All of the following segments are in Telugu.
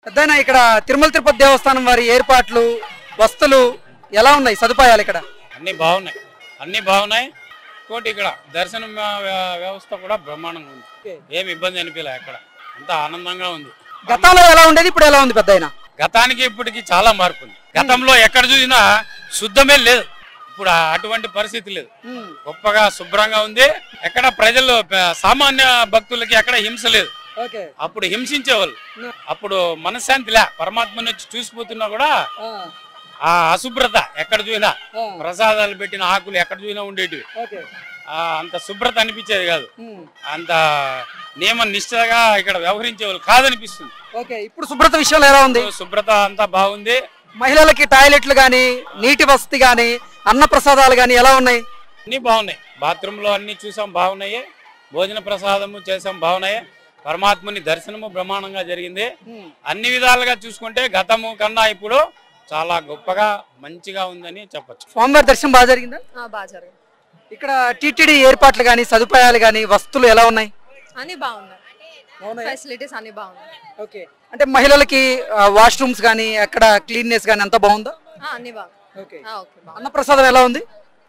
పెద్దయినా ఇక్కడ తిరుమల తిరుపతి దేవస్థానం వారి ఏర్పాట్లు వస్తువులు ఎలా ఉన్నాయి సదుపాయాలు ఇక్కడ? అన్ని బాగున్నాయి. ఇంకోటి ఇక్కడ దర్శనం వ్యవస్థ కూడా బ్రహ్మాండంగా ఉంది. ఏమి ఇబ్బంది అనిపించలే. ఎక్కడ అంతా ఆనందంగా ఉంది. గతంలో ఎలా ఉండేది, ఇప్పుడు ఎలా ఉంది పెద్దయినా? గతానికి ఇప్పటికి చాలా మార్పు ఉంది. గతంలో ఎక్కడ చూసినా శుద్ధమే లేదు, ఇప్పుడు అటువంటి పరిస్థితి లేదు. గొప్పగా శుభ్రంగా ఉంది. ఎక్కడ ప్రజలు సామాన్య భక్తులకి ఎక్కడ హింస లేదు. అప్పుడు హింసించేవాళ్ళు, అప్పుడు మనశ్శాంతి లే. పరమాత్మని వచ్చి చూసిపోతున్నా కూడా ఆ అశుభ్రత ఎక్కడ చూసినా, ప్రసాదాలు పెట్టిన ఆకులు ఎక్కడ చూసినా ఉండేటివి. అంత శుభ్రత అనిపించేది కాదు. అంత నియమ నిష్ఠగా ఇక్కడ వ్యవహరించేవాళ్ళు కాదనిపిస్తుంది. ఇప్పుడు శుభ్రత విషయంలో ఎలా ఉంది? శుభ్రత అంతా బాగుంది. మహిళలకి టాయిలెట్లు గాని, నీటి వసతి గాని, అన్న ప్రసాదాలు గాని ఎలా ఉన్నాయి? అన్ని బాగున్నాయి. బాత్రూమ్ లో అన్ని చూసాం, బాగున్నాయి. భోజన ప్రసాదము చేసాం, బాగున్నాయి. పరమాత్మని దర్శనము బ్రహ్మాండంగా జరిగింది. అన్ని విధాలుగా చూసుకుంటే గతము కన్నా ఇప్పుడు చాలా గొప్పగా మంచిగా ఉందని చెప్పొచ్చు. స్వామివారి దర్శనం బాగా జరిగిందా? బాగా జరిగింది. ఇక్కడ టీటీడీ ఏర్పాట్లు గాని, సదుపాయాలు గాని, వస్తువులు ఎలా ఉన్నాయి? అన్ని బాగున్నాయి. ఫెసిలిటీస్ అన్ని బాగున్నాయి. అంటే మహిళలకి వాష్రూమ్స్ గానీ, అక్కడ క్లీన్నెస్ గానీ అంతా బాగుందా? అన్ని బాగుంది. అన్న ప్రసాదం ఎలా ఉంది?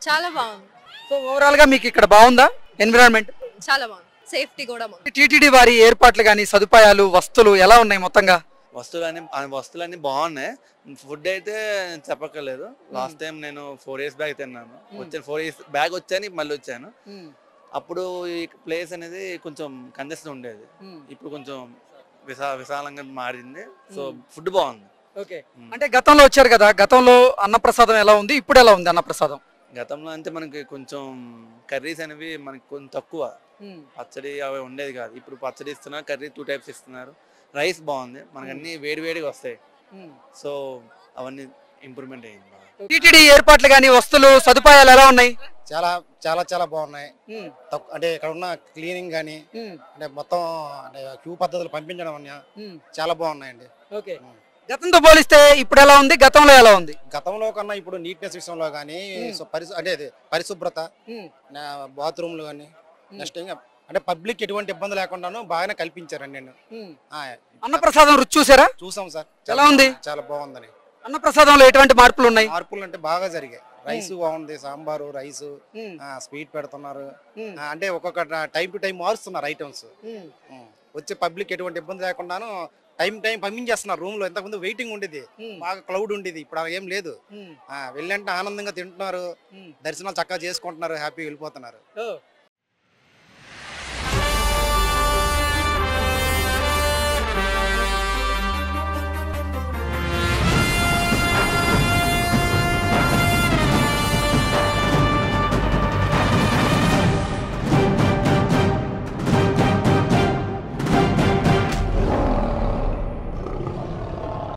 చాలా బాగుంది. సో ఓవరాల్ గా మీకు ఇక్కడ బాగుందా ఎన్విరాన్మెంట్? చాలా బాగుంది. సేఫ్టీ కూడా బాగుంది. టీటీడీ వారి ఏర్పాట్లు గానీ, సదుపాయాలు, వస్తువులు ఎలా ఉన్నాయి మొత్తంగా? వస్తువులన్నీ బాగున్నాయి. ఫుడ్ అయితే చెప్పక్కర్లేదు. లాస్ట్ టైం నేను 4 years బ్యాక్ తిన్నాను. 4 years బ్యాక్ వచ్చాను, మళ్ళీ వచ్చాను. అప్పుడు ఈ ప్లేస్ అనేది కొంచెం కంజెషన్ ఉండేది, ఇప్పుడు కొంచెం విశాలంగా మారింది. సో ఫుడ్ బాగుంది. అంటే గతంలో వచ్చారు కదా, గతంలో అన్నప్రసాదం ఎలా ఉంది, ఇప్పుడు ఎలా ఉంది అన్నప్రసాదం? గతంలో అంటే మనకి కొంచెం కర్రీస్ అనేవి మనకి కొంచెం తక్కువ, పచ్చడి అవి ఉండేది కాదు. ఇప్పుడు పచ్చడి ఇస్తున్నారు, కర్రీ 2 types ఇస్తున్నారు. రైస్ బాగుంది, మనకి అన్ని వేడివేడిగా వస్తాయి. సో అవన్నీ ఇంప్రూవ్మెంట్ అయ్యింది. టీటీడీ ఏర్పాట్లు గానీ, వస్తువులు, సదుపాయాలు ఎలా ఉన్నాయి? చాలా చాలా చాలా బాగున్నాయి. అంటే ఇక్కడ ఉన్న క్లీనింగ్ గానీ, అంటే మొత్తం అంటే క్యూ పద్ధతులు పంపించడం చాలా బాగున్నాయండి. గతంతో పోలిస్తే ఇప్పుడు ఎలా ఉంది, గతంలో ఎలా ఉంది? గతంలో కన్నా ఇప్పుడు నీట్నెస్ విషయంలో కానీ, అంటే పరిశుభ్రత, బాత్రూమ్లు కానీ, నెక్స్ట్ అంటే పబ్లిక్ ఎటువంటి ఇబ్బంది లేకుండాను బాగానే కల్పించారండి. అన్నప్రసాదం రుచి చూసారా? చూసాం సార్. ఎలా ఉంది? చాలా బాగుందని. అన్నప్రసాదంలో ఎటువంటి మార్పులు ఉన్నాయి? మార్పులు అంటే బాగా జరిగాయి. రైస్ బాగుంది, సాంబారు, రైస్, స్వీట్ పెడుతున్నారు. అంటే ఒక్కొక్క టైం టు టైం మారుస్తున్నారు ఐటమ్స్. వచ్చే పబ్లిక్ ఎటువంటి ఇబ్బంది లేకుండాను టైం పంపించేస్తున్నారు. రూమ్ లో ఇంతకుముందు వెయిటింగ్ ఉండేది, బాగా క్లౌడ్ ఉండేది, ఇప్పుడు ఏం లేదు. వెళ్ళంటే ఆనందంగా తింటున్నారు, దర్శనాలు చక్కగా చేసుకుంటున్నారు, హ్యాపీగా వెళ్ళిపోతున్నారు.